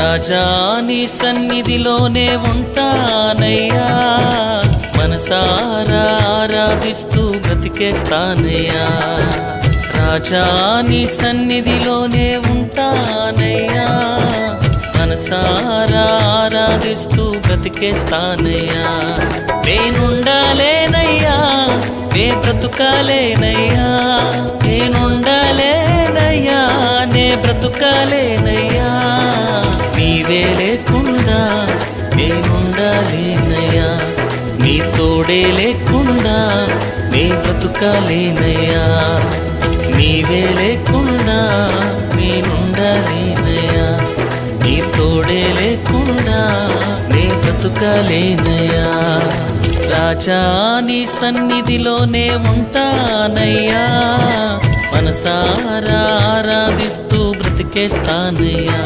రాజా నీ సన్నిధిలోనే ఉంటానయ్యా, మనసారా ఆరాధిస్తూ బ్రతికేస్తానయ్యా. రాజా నీ సన్నిధిలోనే ఉంటానయ్యా, మనసారా ఆరాధిస్తూ బ్రతికేస్తానయ్యా. నేనుండాలేనయ్యా, నే బ్రతుకాలేనయ్యా, నేనుండాలేనయ్యా, నే బ్రతుకాలేనయ్యా. నీవే లేకుండా నేనుండాలేనయ్యా, నీ తోడే లేకుండా నే బ్రతుకాలేనయ్యా. నీవే లేకుండా నేనుండాలేనయ్యా, నీ తోడే లేకుండా నే బ్రతుకాలేనయ్యా. రాజా నీ సన్నిధిలోనే ఉంటానయ్యా, మనసారా ఆరాధిస్తూ బ్రతికేస్తానయ్యా.